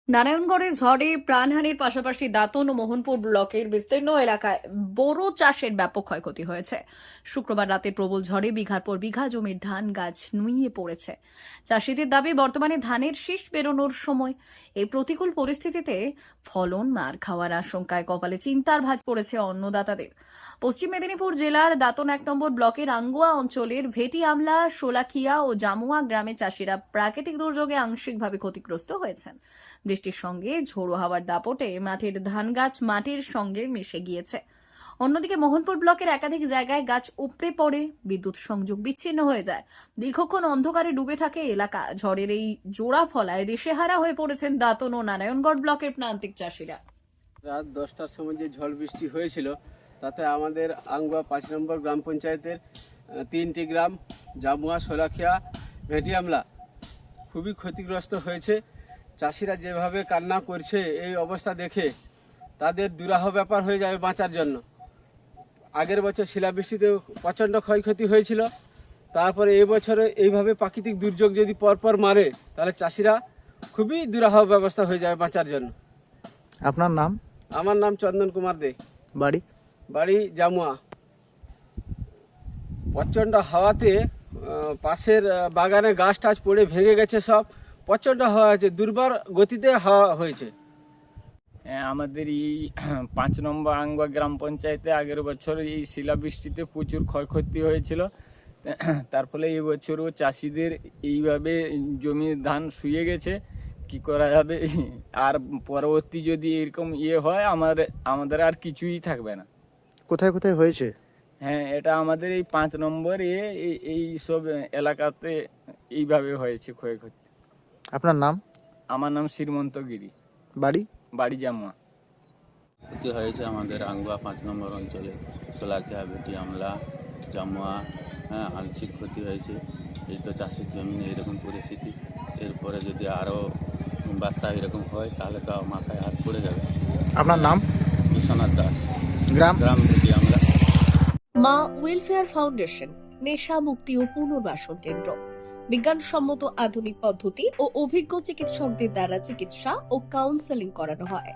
নারায়ণগড়ের ঝড়ে প্রাণহানির পাশাপাশি দাঁতন ও মোহনপুর ব্লকের বিস্তীর্ণ এলাকায় বোরো চাষের ব্যাপক ক্ষয়ক্ষতি হয়েছে। শুক্রবার রাতে প্রবল ঝড়ে বিঘার পর বিঘা জমির ধান গাছ নুইয়ে পড়েছে। চাষিদের দাবি, বর্তমানে ধানের শীষ বেরোনোর সময়। এই প্রতিকূল পরিস্থিতিতে ফলন মার খাওয়ার আশঙ্কায় কপালে চিন্তার ভাঁজ পড়েছে অন্নদাতাদের। পশ্চিম মেদিনীপুর জেলার দাঁতন 1 নম্বর ব্লকের আঙ্গুয়া অঞ্চলের ভেটি আমলা, শোলাখিয়া ও জামুয়া গ্রামে চাষিরা প্রাকৃতিক দুর্যোগে আংশিকভাবে ক্ষতিগ্রস্ত হয়েছেন। বৃষ্টির সঙ্গে ঝোড়ো হাওয়ার দাপটে মাঠের ধান গাছ মাটির সঙ্গে মিশে গিয়েছে। অন্যদিকে মোহনপুর ব্লকের একাধিক জায়গায় গাছ উপড়ে পড়ে বিদ্যুৎ সংযোগ বিচ্ছিন্ন হয়ে যায়। দীর্ঘক্ষণ অন্ধকারে ডুবে থাকে এলাকা। ঝড়ের এই জোড়া ফলায় দিশেহারা হয়ে পড়েছেন দাঁতন ও নারায়ণগড় ব্লকের প্রান্তিক চাষিরা। রাত 10টার সময় যে ঝড় বৃষ্টি হয়েছিল তাতে আমাদের আঙ্গুয়া 5 নম্বর গ্রাম পঞ্চায়েতের 3টি গ্রাম জামুয়া, শোলাখিয়া, ভেটিয়ামলা খুবই ক্ষতিগ্রস্ত হয়েছে। চাষিরা যেভাবে কান্না করছে এই অবস্থা দেখে তাদের দুরাহ ব্যাপার হয়ে যাবে বাঁচার জন্য। আগের বছর শিলাবৃষ্টিতে প্রচণ্ড ক্ষয়ক্ষতি হয়েছিল, তারপরে এই বছরে এইভাবে প্রাকৃতিক দুর্যোগ যদি পরপর মারে তাহলে চাষিরা খুবই দুরাহ ব্যবস্থা হয়ে যাবে বাঁচার জন্য। আপনার নাম? আমার নাম চন্দন কুমার দে, বাড়ি? বাড়ি জামুয়া। প্রচণ্ড হাওয়াতে পাশের বাগানে গাছ টাছ পড়ে ভেঙে গেছে সব। প্রচণ্ড হাওয়া হয়েছে, দুর্বার গতিতে হাওয়া হয়েছে। আমাদের এই 5 নম্বর আঙ্গুয়া গ্রাম পঞ্চায়েতে আগের বছর এই শিলাবৃষ্টিতে প্রচুর ক্ষয়ক্ষতি হয়েছিল। তার ফলে এই বছরও চাষিদের এইভাবে জমির ধান শুয়ে গেছে। কি করা যাবে? আর পরবর্তী যদি এরকম হয় আমাদের আর কিছুই থাকবে না। কোথায় কোথায় হয়েছে? হ্যাঁ, এটা আমাদের এই 5 নম্বর এই সব এলাকাতে এইভাবে হয়েছে ক্ষয়ক্ষতি। আপনার নাম? আমার নাম শ্রীমন্ত গিরি, বাড়ি? বাড়ি জামুয়া। ক্ষতি হয়েছে আমাদের আঙ্গুয়া 5 নম্বর অঞ্চলে, শোলাখিয়া, ভেটি আমলা, জামুয়া, আংশিক ক্ষতি হয়েছে। এই তো চাষের জমিনে এরকম পরিস্থিতি, এরপরে যদি আরও বার্তা এরকম হয় তাহলে তো মাথায় হাত পড়ে যাবে। আপনার নাম? বিশ্বনাথ দাস, গ্রাম? গ্রাম ভেটি আমলা। মা ওয়েলফেয়ার ফাউন্ডেশন নেশা মুক্তি ও পুনর্বাসন কেন্দ্র। বিজ্ঞানসম্মত আধুনিক পদ্ধতি ও অভিজ্ঞ চিকিৎসকদের দ্বারা চিকিৎসা ও কাউন্সেলিং করানো হয়।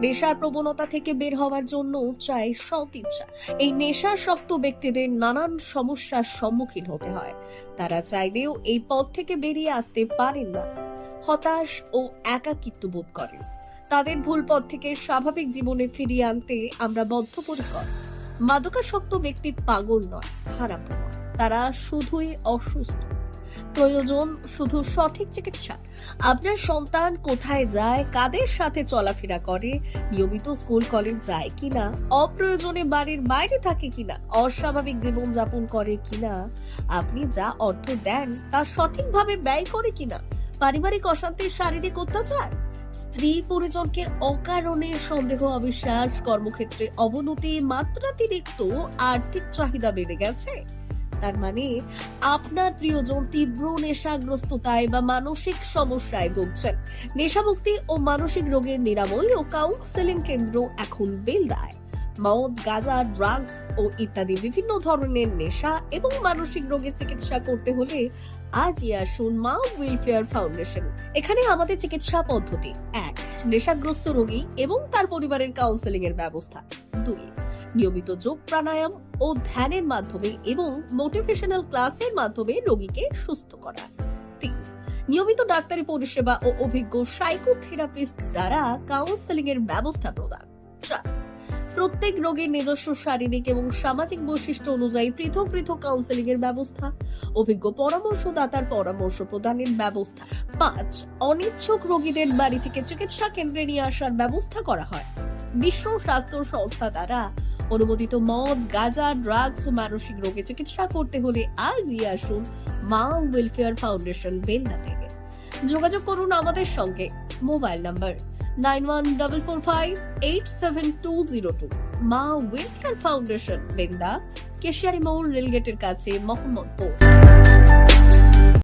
নেশার প্রবণতা থেকে বের হওয়ার জন্য চাই সৎ ইচ্ছা। এই নেশাসক্ত ব্যক্তিদের নানান সমস্যার সম্মুখীন হতে হয়। তারা চাইলেও এই পথ থেকে বেরিয়ে আসতে পারেন না, হতাশ ও একাকিত্ব বোধ করেন। তাদের ভুল পথ থেকে স্বাভাবিক জীবনে ফিরিয়ে আনতে আমরা বদ্ধপরিকর। মাদকাসক্ত ব্যক্তি পাগল নয়, খারাপ নয়, তারা শুধুই অসুস্থ। প্রয়োজন শুধু সঠিক চিকিৎসা। আপনার সন্তান কোথায় যায়, কাদের সাথে চলাফেরা করে, নিয়মিত স্কুল কলেজ যায় কিনা, অপ্রয়োজনে বাড়ির বাইরে থাকে কিনা, অস্বাভাবিক জীবন যাপন করে কিনা, আপনি যা অর্থ দেন তা সঠিকভাবে ব্যয় করে কিনা, পারিবারিক অশান্তির শারীরিক অত্যাচার, স্ত্রী পরিজনকে অকারণে সন্দেহ, অবিশ্বাস, কর্মক্ষেত্রে অবনতি, মাত্রাতিরিক্ত আর্থিক চাহিদা বেড়ে গেছে। তার মানে আপনার প্রিয়জন তীব্র নেশাগ্রস্ততায় বা মানসিক সমস্যায় ভুগছেন। নেশামুক্তি ও মানসিক রোগের নিরাময় ও কাউন্সেলিং কেন্দ্র এখন বেলদায়। মদ, গাঁজা, ড্রাগস ও ইত্যাদি বিভিন্ন ধরনের নেশা এবং মানসিক রোগের চিকিৎসা করতে হলে আজই আসুন মা ওয়েলফেয়ার ফাউন্ডেশন। এখানে আমাদের চিকিৎসা পদ্ধতি: 1. নেশাগ্রস্ত রোগী এবং তার পরিবারের কাউন্সেলিং এর ব্যবস্থা। 2. নিয়মিত যোগ, প্রাণায়াম ও ধ্যানের মাধ্যমে এবং মোটিভেশনাল ক্লাসের মাধ্যমে রোগীকে সুস্থ করা। 3. নিয়মিত ডাক্তারি পরিষেবা ও অভিজ্ঞ সাইকোথেরাপিস্ট দ্বারা কাউন্সেলিং এর ব্যবস্থা প্রদান। 4. প্রত্যেক রোগীর নিজস্ব শারীরিক এবং সামাজিক বৈশিষ্ট্য অনুযায়ী পৃথক পৃথক কাউন্সেলিং এর ব্যবস্থা, অভিজ্ঞ পরামর্শদাতার পরামর্শ প্রদানের ব্যবস্থা। 5. অনিচ্ছুক রোগীদের বাড়ি থেকে চিকিৎসা কেন্দ্রে নিয়ে আসার ব্যবস্থা করা হয়। বিশ্ব স্বাস্থ্য সংস্থা দ্বারা অনুমোদিত মদ, গাঁজা, ড্রাগস ও মানসিক রোগে চিকিৎসা করতে হলে আজই আসুন মা ওয়েলফেয়ার ফাউন্ডেশন বেলদা থেকে। যোগাযোগ করুন আমাদের সঙ্গে। Mobile number 9144587202। মা ওয়েলফেয়ার ফাউন্ডেশন, বেলদা, কেশিয়ারি মোড়, রেলগেটের কাছে, মোহাম্মদপুর।